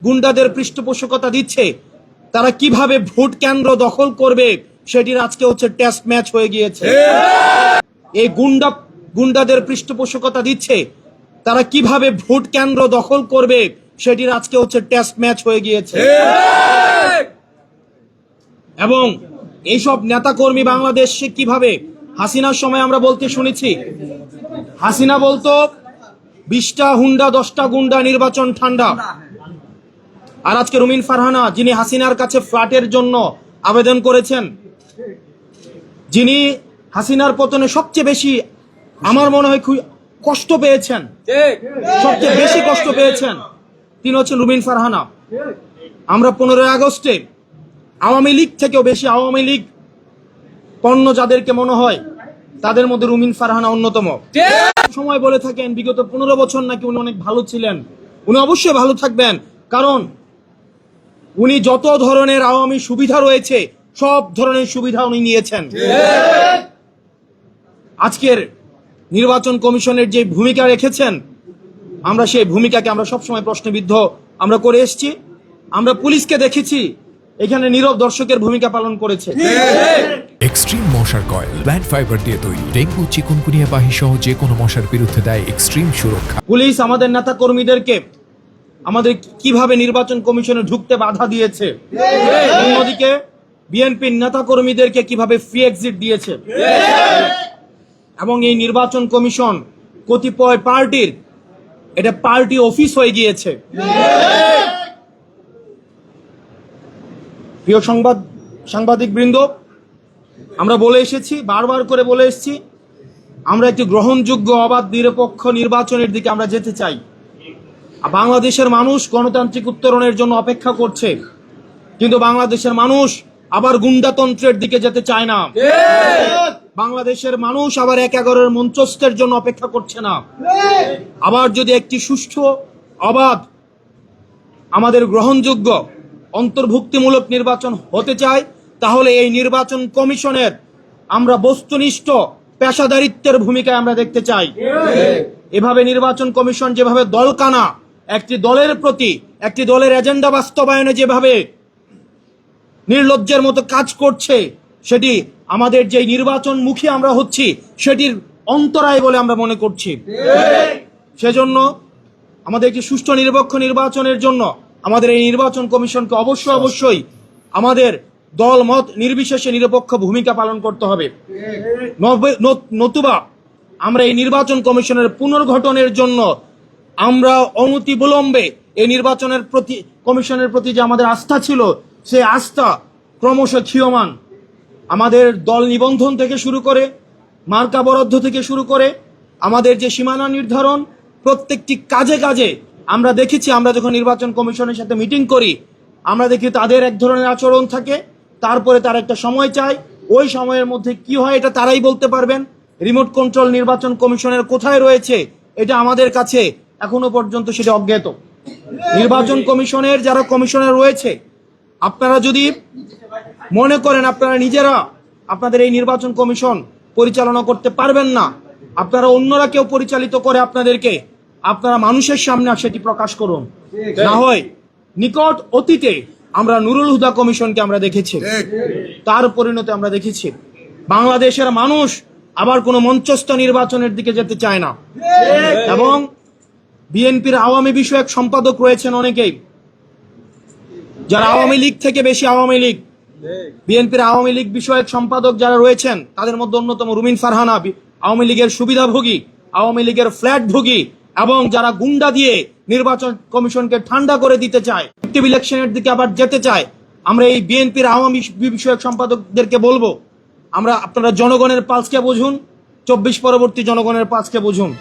গুন্ডাদের পৃষ্ঠপোষকতা দিচ্ছে, তারা কিভাবে ভোট কেন্দ্র দখল করবে সেটির আজকে হচ্ছে টেস্ট ম্যাচ হয়ে গিয়েছে। এই গুন্ডাদের পৃষ্ঠপোষকতা দিচ্ছে, তারা কিভাবে ভোট কেন্দ্র দখল করবে সেটির আজকে হচ্ছে টেস্ট ম্যাচ হয়ে গিয়েছে। এবং এইসব নেতাকর্মী বাংলাদেশে কিভাবে, হাসিনার সময় আমরা বলতে শুনেছি, হাসিনা বলতো 20টা হুন্ডা 10টা গুন্ডা নির্বাচন ঠান্ডা। আর আজকে রুমিন ফারহানা, যিনি হাসিনার কাছে ফ্ল্যাটের জন্য আবেদন করেছেন, যিনি হাসিনার পতনে সবচেয়ে বেশি আমার মনে হয় কষ্ট পেয়েছেন, সবচেয়ে বেশি কষ্ট পেয়েছেন, তিনি হচ্ছেন রুমিন ফারহানা। আমরা 15 আগস্টে আওয়ামী লীগ থেকেও বেশি আওয়ামী লীগ পণ্য যাদেরকে মনে হয় তাদের মধ্যে রুমিন ফারহানা অন্যতম। সময় বলে থাকেন বিগত 15 বছর নাকি উনি অনেক ভালো ছিলেন। উনি অবশ্যই ভালো থাকবেন, কারণ উনি যত ধরনের আওয়ামী সুবিধা রয়েছে সব ধরনের সুবিধা উনি নিয়েছেন। আজকের নির্বাচন কমিশনের যে ভূমিকা রেখেছেন, আমরা সেই ভূমিকাকে আমরা সবসময় প্রশ্নবিদ্ধ আমরা করে এসেছি। আমরা পুলিশকে দেখেছি এখানে নীরব দর্শকের ভূমিকা পালন করেছে। এক্সট্রিম মশার কয়েল প্ল্যান্ট ফাইবার দিয়ে তৈরি, ডেঙ্গু চিকুনগুনিয়া বাহি সহ যে কোনো মশার বিরুদ্ধে দেয় এক্সট্রিম সুরক্ষা। পুলিশ আমাদের নেতা কর্মীদেরকে আমাদের কিভাবে নির্বাচন কমিশনে ঢুকতে বাধা দিয়েছে, অন্যদিকে বিএনপির নেতা কর্মীদেরকে কিভাবে ফ্রি এক্সিট দিয়েছে, এবং এই নির্বাচন কমিশন কতিপয় পার্টির এটা পার্টি অফিস হয়ে গিয়েছে। প্রিয় সাংবাদিক বৃন্দ, আমরা বলে এসেছি, বারবার করে বলে এসেছি, আমরা একটি গ্রহণযোগ্য অবাধ নিরপেক্ষ নির্বাচনের দিকে আমরা যেতে চাই। বাংলাদেশের মানুষ গণতান্ত্রিক উত্তরণের জন্য অপেক্ষা করছে, কিন্তু বাংলাদেশের মানুষ আবার গুন্ডাতন্ত্রের দিকে যেতে চায় না। বাংলাদেশের মানুষ আবার 1-11 মঞ্চস্থের জন্য অপেক্ষা করছে না। আবার যদি একটি সুষ্ঠু, অবাধ, আমাদের গ্রহণযোগ্য অন্তর্ভুক্তিমূলক নির্বাচন হতে চায়, তাহলে এই নির্বাচন কমিশনের আমরা বস্তুনিষ্ঠ পেশাদারিত্বের ভূমিকায় আমরা দেখতে চাই। এভাবে নির্বাচন কমিশন যেভাবে দলকানা একটি দলের প্রতি, একটি দলের এজেন্ডা বাস্তবায়নে যেভাবে নির্লজ্জের মতো কাজ করছে, সেটি আমাদের যে নির্বাচনমুখী আমরা হচ্ছি সেটির অন্তরায় বলে আমরা মনে করছি। সেজন্য আমাদের একটি সুষ্ঠু নিরপেক্ষ নির্বাচনের জন্য আমাদের এই নির্বাচন কমিশনকে অবশ্যই আমাদের দল মত নির্বিশেষে নিরপেক্ষ ভূমিকা পালন করতে হবে। নতুবা আমরা এই নির্বাচন কমিশনের পুনর্গঠনের জন্য আমরা অনতিবিলম্বে এই নির্বাচনের প্রতি, কমিশনের প্রতি যে আমাদের আস্থা ছিল, সেই আস্থা ক্রমশ ক্ষীয়মান। আমাদের দল নিবন্ধন থেকে শুরু করে, মার্কা বরাদ্দ থেকে শুরু করে, আমাদের যে সীমানা নির্ধারণ, প্রত্যেকটি কাজে কাজে আমরা দেখেছি, আমরা যখন নির্বাচন কমিশনের সাথে মিটিং করি, আমরা দেখি তাদের এক ধরনের আচরণ থাকে, তারপরে তারা একটা সময় চায়, ওই সময়ের মধ্যে কি হয় এটা তারাই বলতে পারবেন। রিমোট কন্ট্রোল নির্বাচন কমিশনের কোথায় রয়েছে এটা আমাদের কাছে এখনো পর্যন্ত সেটা অজ্ঞাত। নির্বাচন কমিশনের যারা কমিশনার রয়েছে, আপনারা যদি মনে করেন আপনারা নিজেরা আপনাদের এই নির্বাচন কমিশন পরিচালনা করতে পারবেন না, আপনারা অন্যরা কেউ পরিচালিত করে আপনাদেরকে, আপনারা মানুষের সামনে সেটি প্রকাশ করুন। না হয় নিকট অতীতে আমরা নুরুল হুদা কমিশনকে আমরা দেখেছি, তার পরিণতি আমরা দেখেছি। বাংলাদেশের মানুষ আবার কোনো মঞ্চস্থ নির্বাচনের দিকে যেতে চায় না। এবং বিএনপির আওয়ামী বিষয়ক সম্পাদক রয়েছেন অনেকেই, যারা আওয়ামী লীগ থেকে বেশি আওয়ামী লীগ, বিএনপির আওয়ামী লীগ বিষয়ক সম্পাদক যারা রয়েছেন, তাদের মধ্যে অন্যতম রুমিন ফারহানা, আওয়ামী লীগের সুবিধাভোগী, আওয়ামী লীগের ফ্ল্যাট ভোগী, এবং যারা গুন্ডা দিয়ে নির্বাচন কমিশনকে ঠান্ডা করে দিতে চায়, ইলেকশনের দিকে আবার যেতে চায়। আমরা এই বিএনপির আওয়ামী বিষয়ক সম্পাদকদেরকে বলবো, আপনারা জনগণের পালসকে বুঝুন, 24 পরবর্তী জনগণের পালসকে বুঝুন।